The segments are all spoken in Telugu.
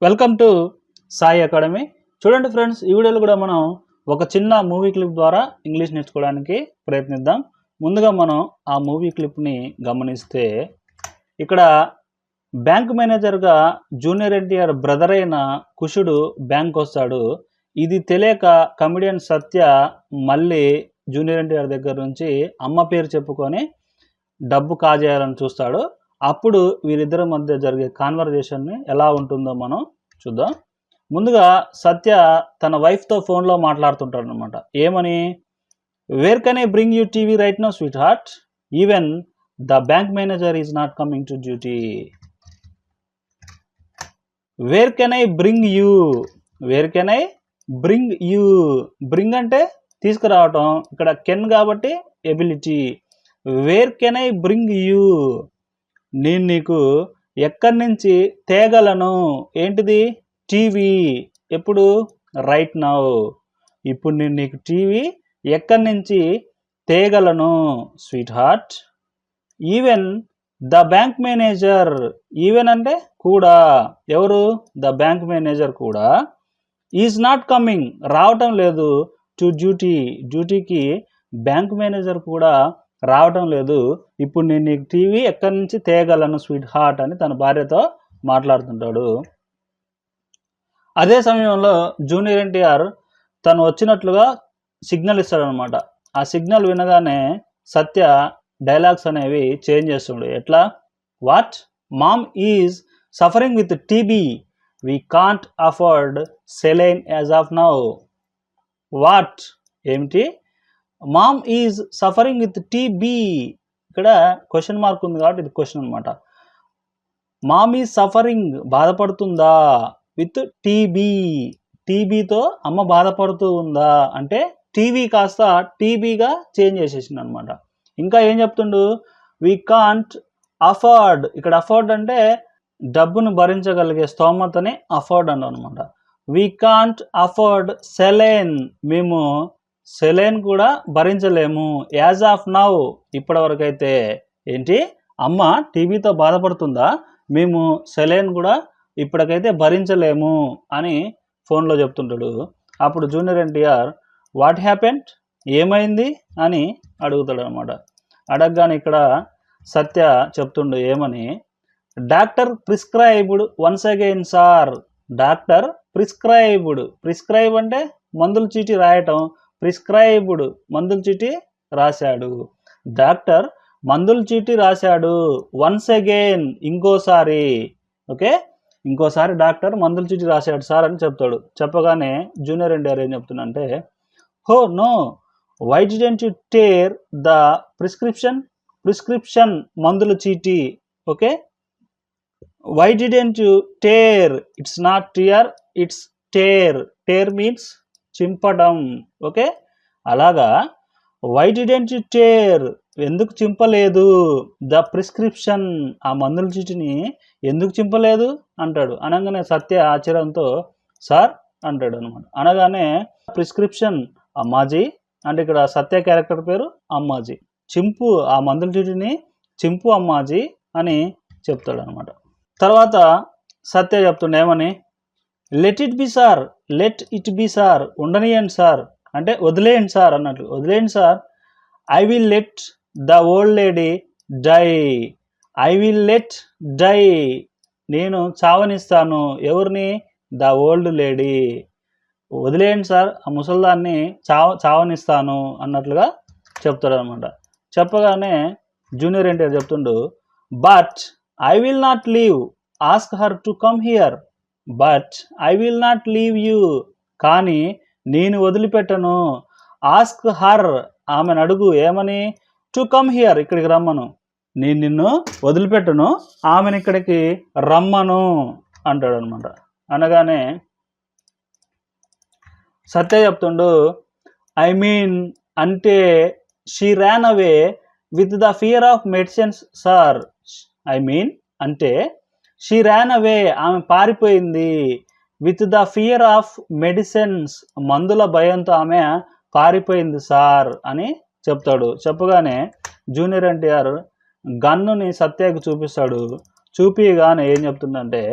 Welcome to Sai academy. చూడండి ఫ్రెండ్స్, ఈ వీడియోలో కూడా మనం ఒక చిన్న మూవీ క్లిప్ ద్వారా ఇంగ్లీష్ నేర్చుకోవడానికి ప్రయత్నిద్దాం. ముందుగా మనం ఆ మూవీ క్లిప్ని గమనిస్తే ఇక్కడ బ్యాంక్ మేనేజర్గా జూనియర్ ఎన్టీఆర్ బ్రదర్ అయిన కుషుడు బ్యాంక్ వస్తాడు. ఇది తెలియక కమెడియన్ సత్య మళ్ళీ జూనియర్ ఎన్టీఆర్ దగ్గర నుంచి అమ్మ పేరు చెప్పుకొని డబ్బు కాజేయాలని చూస్తాడు. అప్పుడు వీరిద్దరి మధ్య జరిగే కాన్వర్జేషన్ని ఎలా ఉంటుందో మనం చూద్దాం. ముందుగా సత్య తన వైఫ్తో ఫోన్లో మాట్లాడుతుంటాడు అనమాట. ఏమని, where can I bring you TV right now sweet heart, even the bank manager is not coming to duty. Where can I bring you, where can I bring you, bring అంటే తీసుకురావటం, ఇక్కడ కెన్ కాబట్టి ability. Where can I bring you, నేను నీకు ఎక్కడి నుంచి తేగలను, ఏంటిది టీవీ, ఎప్పుడు రైట్ నౌ, ఇప్పుడు నేను నీకు టీవీ ఎక్కడి నుంచి తేగలను sweetheart. Even the bank manager, even అంటే కూడా, ఎవరు ద బ్యాంక్ మేనేజర్ కూడా, ఈజ్ నాట్ కమింగ్ రావటం లేదు, టు డ్యూటీ, డ్యూటీకి బ్యాంక్ మేనేజర్ కూడా రావటం లేదు, ఇప్పుడు నేను నీకు టీవీ ఎక్కడి నుంచి తేగలను స్వీట్ హార్ట్ అని తన భార్యతో మాట్లాడుతుంటాడు. అదే సమయంలో జూనియర్ ఎన్టీఆర్ తను వచ్చినట్లుగా సిగ్నల్ ఇస్తాడనమాట. ఆ సిగ్నల్ వినగానే సత్య డైలాగ్స్ అనేవి చేంజ్ చేస్తుండే. ఎట్లా, what, mom is suffering with TB, we can't afford saline as of now. What ఏమిటి, mom is suffering with TB, ఇక్కడ క్వశ్చన్ మార్క్ ఉంది కాబట్టి ఇది క్వశ్చన్ అనమాట. మామ్ ఈజ్ సఫరింగ్ బాధపడుతుందా, విత్ టీబీ, టీబీతో అమ్మ బాధపడుతూ ఉందా అంటే టీవీ కాస్త టీబీగా చేంజ్ చేసేసింది అనమాట. ఇంకా ఏం చెప్తుండు, వీ కాంట్ అఫోర్డ్, ఇక్కడ అఫోర్డ్ అంటే డబ్బును భరించగలిగే స్తోమతని అఫోర్డ్ అంటాం అనమాట. వీ కాంట్ అఫోర్డ్ సెలైన్, మేము సెలైన్ కూడా భరించలేము, యాజ్ ఆఫ్ నౌ, ఇప్పటి వరకు అయితే. ఏంటి, అమ్మ టీబీతో బాధపడుతుందా, మేము సెలైన్ కూడా ఇప్పటికైతే భరించలేము అని ఫోన్లో చెప్తుంటాడు. అప్పుడు జూనియర్ ఎన్టీఆర్ వాట్ హ్యాపెండ్, ఏమైంది అని అడుగుతాడు అనమాట. అడగగానే ఇక్కడ సత్య చెప్తుండు ఏమని, doctor prescribed once again sir, doctor prescribed, prescribe అంటే మందుల చీటీ రాయటం, ప్రిస్క్రైబ్డ్ మందుల చీటీ రాశాడు, డాక్టర్ మందుల చీటీ రాశాడు, వన్స్ అగైన్ ఇంకోసారి, ఓకే ఇంకోసారి డాక్టర్ మందుల చీటీ రాశాడు సార్ అని చెప్తాడు. చెప్పగానే జూనియర్ ఎన్టీఆర్ ఏం చెప్తుందంటే, oh no, why didn't you tear the prescription, prescription మందుల చీటీ, okay why didn't you tear, it's not tear, it's tear, tear means చింపడం, ఓకే అలాగా వై డిడెంట్ యు టేర్, ఎందుకు చింపలేదు, ద ప్రిస్క్రిప్షన్, ఆ మందుల చీటిని ఎందుకు చింపలేదు అంటాడు. అనగానే సత్య ఆశ్చర్యంతో సార్ అంటాడు అనమాట. అనగానే ప్రిస్క్రిప్షన్ అమ్మాజీ అంటే ఇక్కడ సత్య క్యారెక్టర్ పేరు అమ్మాజీ, చింపు ఆ మందుల చీటిని చింపు అమ్మాజీ అని చెప్తాడు అనమాట. తర్వాత సత్య చెప్తుండే ఏమని, let it be sir, let it be sir, ఉండనియండి సార్ అంటే వదిలేయండి సార్ అన్నట్లు, వదిలేయండి sir. I will let the old lady die, I will let die, నేను చావనిస్తాను, ఎవరిని, ద ఓల్డ్ లేడీ, వదిలేయండి సార్ ఆ ముసల్దాన్ని చావనిస్తాను అన్నట్లుగా చెప్తాడు అనమాట. చెప్పగానే జూనియర్ ఎన్టీఆర్ చెప్తుండు, but I will not leave, ask her to come here, but I will not leave you, కానీ నేను వదిలిపెట్టను, ఆస్క్ హర్, ఆమెను అడుగు ఏమని, టు కమ్ హియర్, ఇక్కడికి రమ్మను, నేను నిన్ను వదిలిపెట్టను, ఆమెను ఇక్కడికి రమ్మను అంటాడు అనమాట. అనగానే సత్య చెప్తుండు, ఐ మీన్ అంటే she ran away with the fear of medicines sir, I mean అంటే షీ ర్యాన్ అవే, ఆమె పారిపోయింది, with the fear of medicines, మందుల భయంతో ఆమె పారిపోయింది సార్ అని చెప్తాడు. చెప్పగానే జూనియర్ ఎన్టీఆర్ గన్నుని సత్యకి చూపిస్తాడు. చూపిగానే ఏం చెప్తుందంటే,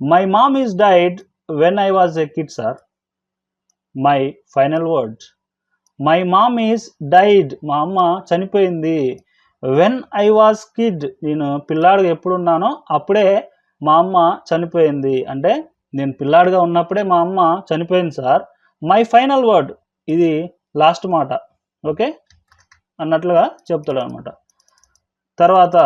my mom is died when I was a kid sir. My final word. My mom is died, మా అమ్మ చనిపోయింది. వెన్ ఐ వాజ్ కిడ్, నేను పిల్లాడుగా ఎప్పుడున్నానో అప్పుడే మా అమ్మ చనిపోయింది. అంటే నేను పిల్లాడుగా ఉన్నప్పుడే మా అమ్మ చనిపోయింది సార్. మై ఫైనల్ వర్డ్, ఇది లాస్ట్ మాట. ఓకే అన్నట్లుగా చెప్తాడు అనమాట. తర్వాత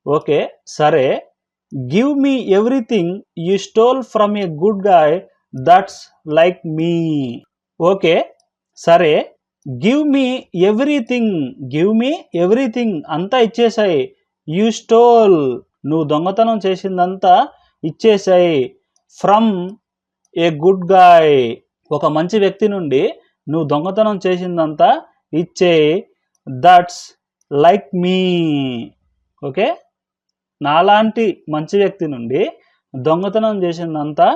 ఓకే సరే, give me everything you stole from a good guy that's like me. Okay సరే, give me everything, give me everything, అంతా ఇచ్చేసాయి. యూ స్టోల్, నువ్వు దొంగతనం చేసిందంతా ఇచ్చేసాయి. ఫ్రమ్ ఏ గుడ్ గాయ్, ఒక మంచి వ్యక్తి నుండి నువ్వు దొంగతనం చేసిందంతా ఇచ్చేయి. దట్స్ లైక్ మీ, ఓకే నాలాంటి మంచి వ్యక్తి నుండి దొంగతనం చేసిందంతా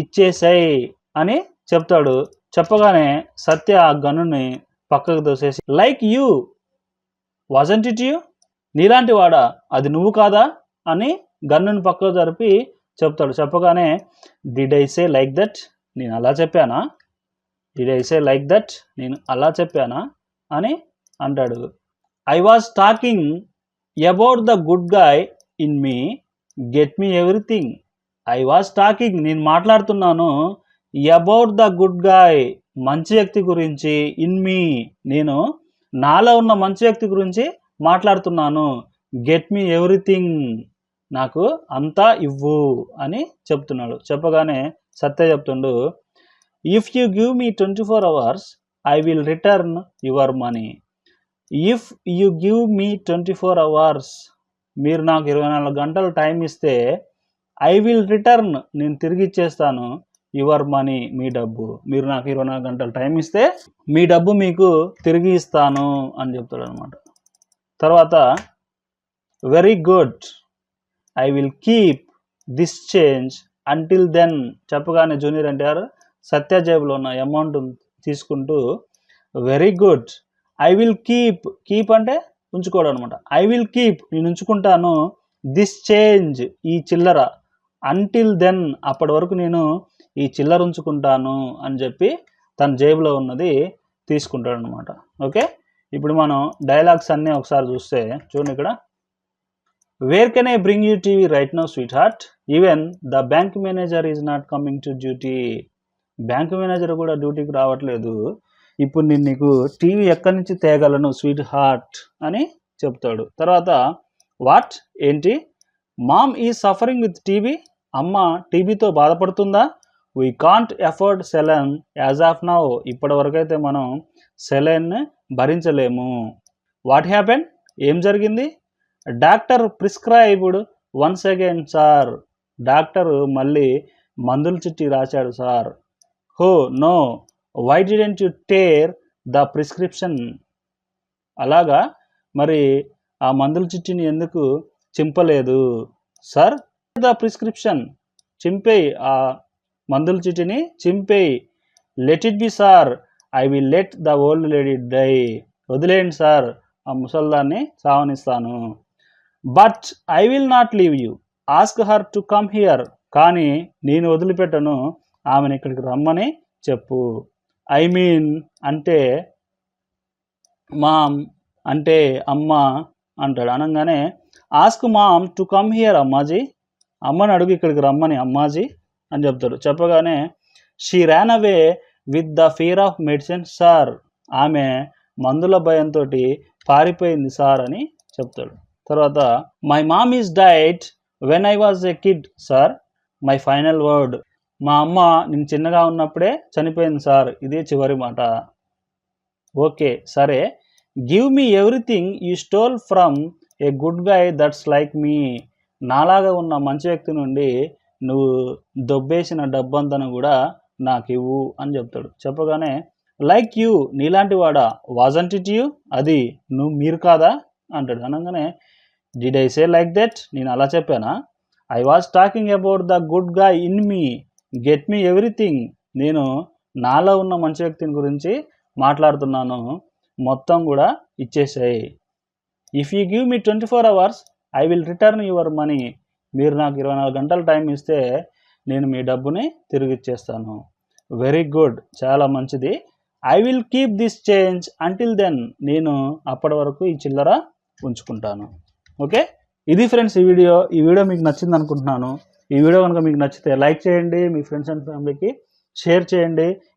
ఇచ్చేసాయి అని చెప్తాడు. చెప్పగానే సత్య ఆ గన్నుని పక్కకు దోసేసి, like you wasn't it you, నీలాంటి వాడా, అది నువ్వు కాదా అని గన్నుని పక్కకు జరిపి చెప్తాడు. చెప్పగానే did I say like that, నేను అలా చెప్పానా, did I say like that, నేను అలా చెప్పానా అని అంటాడు. I was talking about the good guy in me, get me everything. I was talking, నేను మాట్లాడుతున్నాను. అబౌట్ ద గుడ్ గాయ్, మంచి వ్యక్తి గురించి. ఇన్ మీ, నేను నాలో ఉన్న మంచి వ్యక్తి గురించి మాట్లాడుతున్నాను. గెట్ మీ ఎవ్రీథింగ్, నాకు అంతా ఇవ్వు అని చెప్తున్నాడు. చెప్పగానే సత్య చెప్తుండు, if you give me 24 hours I will return your money. If you give me 24 hours, మీరు నాకు 24 గంటలు టైం ఇస్తే, ఐ విల్ రిటర్న్, నేను తిరిగి ఇచ్చేస్తాను. యువర్ మనీ, మీ డబ్బు, మీరు నాకు 24 గంటలు టైం ఇస్తే మీ డబ్బు మీకు తిరిగి ఇస్తాను అని చెప్తాడు అనమాట. తర్వాత very good, I will keep this change until then. చెప్పగానే జూనియర్ ఎన్టీఆర్ సత్య జేబులో ఉన్న అమౌంట్ తీసుకుంటూ, very good, I will keep, keep అంటే ఉంచుకోవడం అనమాట. ఐ విల్ కీప్, నేను ఉంచుకుంటాను. దిస్ చేంజ్, ఈ చిల్లర. అంటిల్ దెన్, అప్పటి వరకు నేను ఈ చిల్లర ఉంచుకుంటాను అని చెప్పి తన జేబులో ఉన్నది తీసుకుంటాడు అనమాట. ఓకే ఇప్పుడు మనం డైలాగ్స్ అన్నీ ఒకసారి చూస్తే చూడండి ఇక్కడ. Where can I bring you TV right now sweet heart, even the bank manager is not coming to duty. Bank manager కూడా డ్యూటీకి రావట్లేదు, ఇప్పుడు నేను నీకు టీవీ ఎక్కడి నుంచి తేగలను స్వీట్ హార్ట్ అని చెప్తాడు. తర్వాత వాట్, ఏంటి, మామ్ ఈ సఫరింగ్ విత్ టీవీ, అమ్మ టీబీతో బాధపడుతుందా. We can't afford saline as of now, ఇప్పటి వరకు అయితే మనం సెలైన్ భరించలేము. వాట్ హ్యాపెన్, ఏం జరిగింది. Doctor prescribed once again sir, doctor మళ్ళీ మందుల చిట్టి రాశాడు sir. Oh no, why didn't you tear the prescription, అలాగా మరి ఆ మందుల చిట్టిని ఎందుకు చింపలేదు. సార్ ద ప్రిస్క్రిప్షన్, చింపేయి, ఆ మందుల చిట్టిని చింపేయి. Let it be sir, I will let the old lady die, వదిలేయండి సార్, ఆ ముసల్దాన్ని సావనిస్తాను. But I will not leave you, ask her to come here, కానీ నేను వదిలిపెట్టను, ఆమెను ఇక్కడికి రమ్మని చెప్పు. ఐ మీన్ అంటే మామ్, అంటే అమ్మ అంటాడు. అనగానే ask mom to come here అమ్మాజీ, అమ్మని అడుగు ఇక్కడికి రమ్మని అమ్మాజీ అని చెప్తాడు. చెప్పగానే she ran away with the fear of medicine sir, ఆమె మందుల భయంతో పారిపోయింది సార్ అని చెప్తాడు. తర్వాత my mom is died when I was a kid sir, my final word, మా అమ్మ నేను చిన్నగా ఉన్నప్పుడే చనిపోయింది సార్, ఇదే చివరి మాట. ఓకే సరే, give me everything you stole from a good guy that's like me, నాలాగా ఉన్న మంచి వ్యక్తి నుండి నువ్వు దొబ్బేసిన డబ్బంతను కూడా నాకు ఇవ్వు అని చెప్తాడు. చెప్పగానే లైక్ యూ, నీలాంటి వాడా, వాజంట్ ఇట్ యూ, అది నువ్వు మీరు కాదా అంటాడు. అనగానే did I say like that, నేను అలా చెప్పానా. I was talking about the good guy in me, get me everything, నేను నాలో ఉన్న మంచి వ్యక్తిని గురించి మాట్లాడుతున్నాను, మొత్తం కూడా ఇచ్చేసాయి. If you give me 24 hours I will return your money, మీరు నాకు 24 గంటల టైం ఇస్తే నేను మీ డబ్బుని తిరిగి ఇచ్చేస్తాను. వెరీ గుడ్, చాలా మంచిది. I will keep this change until then, నేను అప్పటి వరకు ఈ చిల్లర ఉంచుకుంటాను. ఓకే, ఇది ఫ్రెండ్స్ ఈ వీడియో మీకు నచ్చింది అనుకుంటున్నాను. ఈ వీడియో కనుక మీకు నచ్చితే లైక్ చేయండి, మీ ఫ్రెండ్స్ అండ్ ఫ్యామిలీకి షేర్ చేయండి.